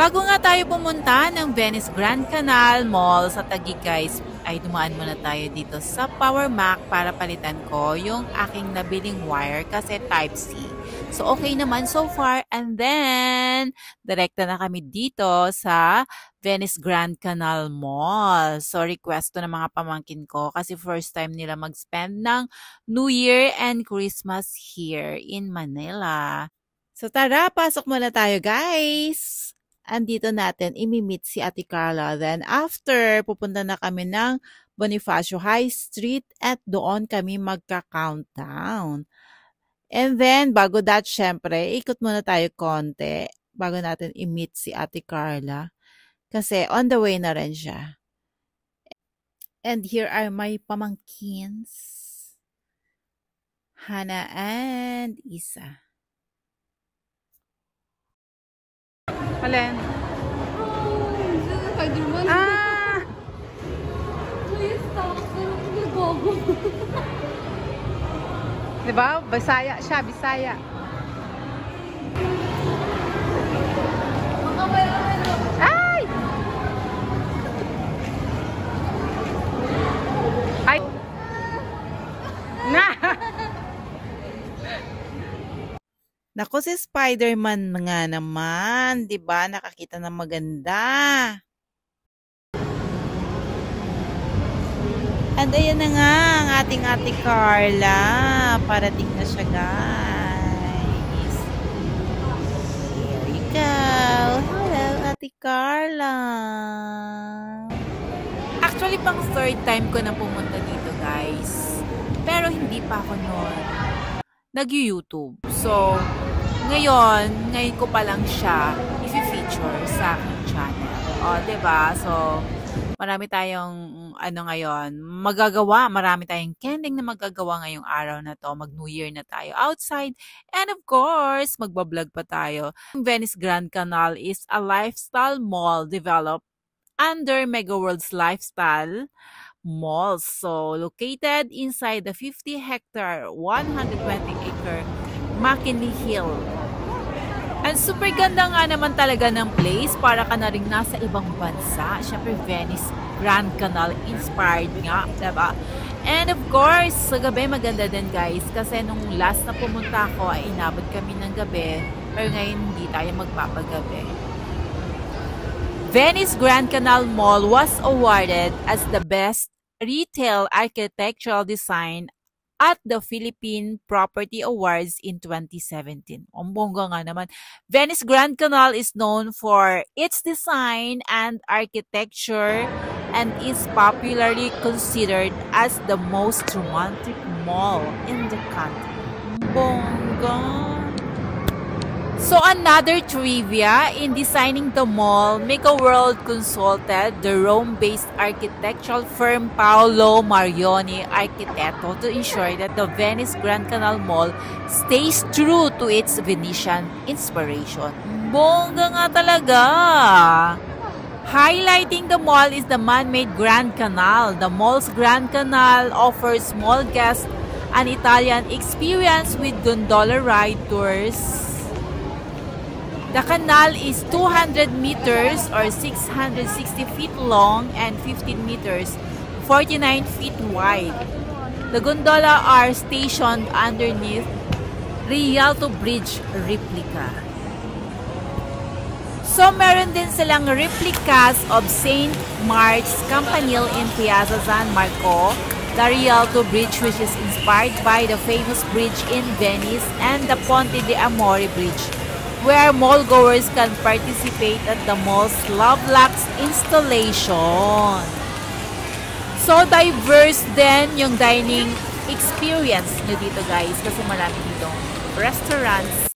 Bago nga tayo pumunta ng Venice Grand Canal Mall sa Taguig guys, ay dumaan muna tayo dito sa Power Mac para palitan ko yung aking nabiling wire kasi Type-C. So okay naman so far, and then direkta na kami dito sa Venice Grand Canal Mall. So request to ng mga pamangkin ko kasi first time nila mag-spend ng New Year and Christmas here in Manila. So tara, pasok muna tayo guys! Andito natin imi-meet si Ate Carla. Then after, pupunta na kami ng Bonifacio High Street at doon kami magka-countdown. And then, bago that, syempre, ikot muna tayo konti bago natin i-meet si Ate Carla. Kasi on the way na rin siya. And here are my pamangkins. Hana and Isa. Alin? Ah! Diba? Bisaya siya, Bisaya. Ay! Ay! Na! Naku, si Spider-Man nga naman, 'di ba? Nakakita ng maganda. And ayan na nga ang ating Ate Carla. Parating na siya, guys. Here you go. Hello, Ate Carla. Actually, pang third time ko na pumunta dito, guys. Pero hindi pa ako noon nag-YouTube. So, ngayon ko pa lang siya i-feature sa aking channel. O, diba? So, marami tayong, ngayon, magagawa. Marami tayong kending na magagawa ngayong araw na to. Mag-New Year na tayo outside. And of course, magbablog pa tayo. Venice Grand Canal is a lifestyle mall developed under Mega World's Lifestyle Malls. So, located inside the 50-hectare, 120-acre McKinley Hill. And super ganda nga naman talaga ng place. Para ka na rin nasa ibang bansa. Siyempre, Venice Grand Canal inspired nga, diba? And of course, sa gabi maganda din guys. Kasi nung last na pumunta ako, ay inabot kami ng gabi. Pero ngayon hindi tayo magpapagabi. Venice Grand Canal Mall was awarded as the best retail architectural design at the Philippine Property Awards in 2017. Ang bongga nga naman. Venice Grand Canal is known for its design and architecture and is popularly considered as the most romantic mall in the country. Bongga! So another trivia, in designing the mall, Mega World consulted the Rome-based architectural firm Paolo Marioni Architetto to ensure that the Venice Grand Canal Mall stays true to its Venetian inspiration. Bongga nga talaga! Highlighting the mall is the man-made Grand Canal. The mall's Grand Canal offers small guests an Italian experience with gondola ride tours. The canal is 200 meters or 660 feet long and 15 meters, 49 feet wide. The gondola are stationed underneath Rialto Bridge replica. So, meron din silang replicas of St. Mark's Campanile in Piazza San Marco, the Rialto Bridge which is inspired by the famous bridge in Venice, and the Ponte di Amore Bridge, where mall-goers can participate at the mall's Love Lux installation. So, diverse din yung dining experience nyo dito guys kasi marami dito restaurants.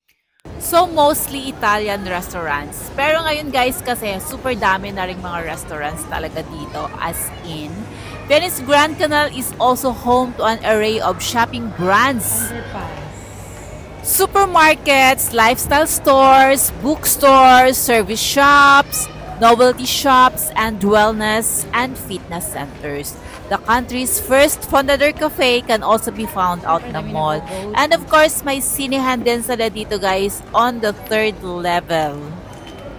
So, mostly Italian restaurants. Pero ngayon guys, kasi super dami na rin mga restaurants talaga dito. As in, Venice Grand Canal is also home to an array of shopping brands. Supermarkets, lifestyle stores, bookstores, service shops, novelty shops, and wellness and fitness centers. The country's first Fondador Cafe can also be found out in the mall. And of course, may sinehan din sila dito guys on the 3rd level.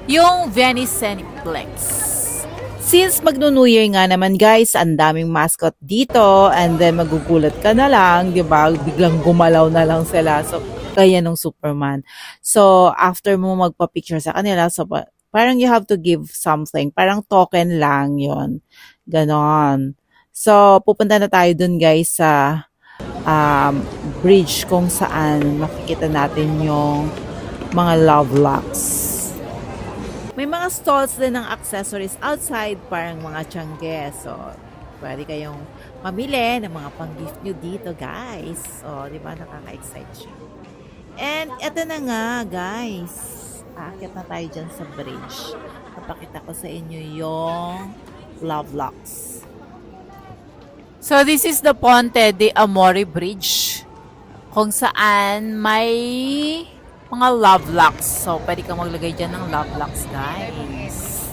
Yung Venice Cineplex. Since magno-New Year nga naman guys, ang daming mascot dito and then magugulat ka na lang, di ba? Biglang gumalaw na lang sila. So, kaya nung Superman. So, after mo magpa-picture sa kanila, so parang you have to give something. Parang token lang yon. Ganon. So, pupunta na tayo dun guys sa bridge kung saan makikita natin yung mga love locks. May mga stalls din ng accessories outside, parang mga tiyangge. So, pwede kayong mamili ng mga pang-gift nyo dito guys. So, di ba nakaka-excite siya. And eto na nga guys. Aakyat na tayo dyan sa bridge. Papakita ko sa inyo yung love locks. So, this is the Ponte de Amore Bridge kung saan may mga love locks. So, pwede kang maglagay dyan ng love locks, guys.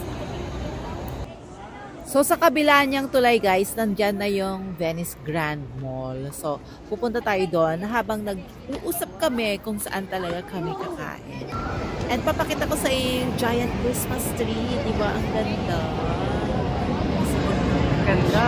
So, sa kabila niyang tulay, guys, nandyan na yung Venice Grand Mall. So, pupunta tayo doon habang nag-uusap kami kung saan talaga kami kakain. And papakita ko sa yung giant Christmas tree. Diba? Ang ganda. Ganda.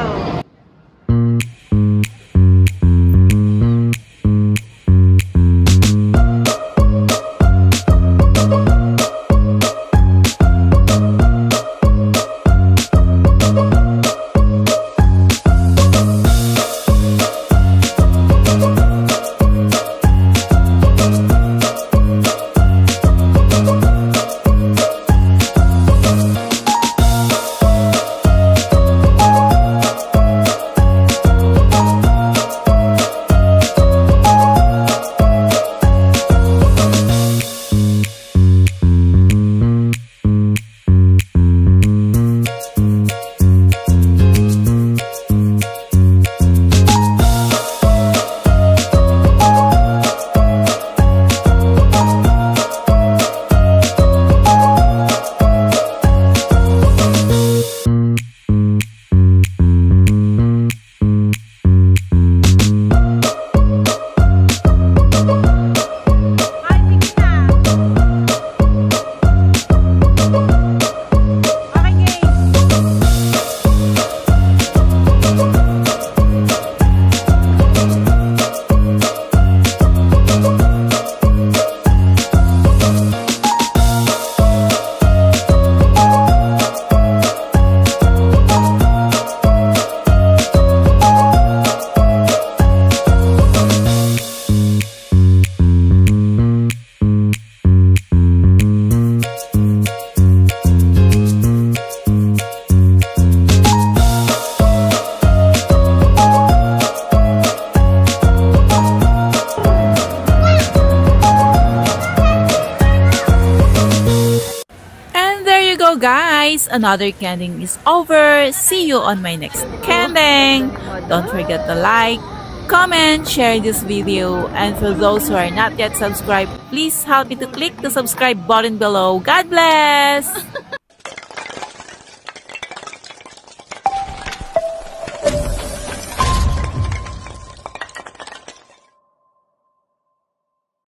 Guys, another canding is over. See you on my next canding. Don't forget to like, comment, share this video, and for those who are not yet subscribed, please help me to click the subscribe button below. God bless!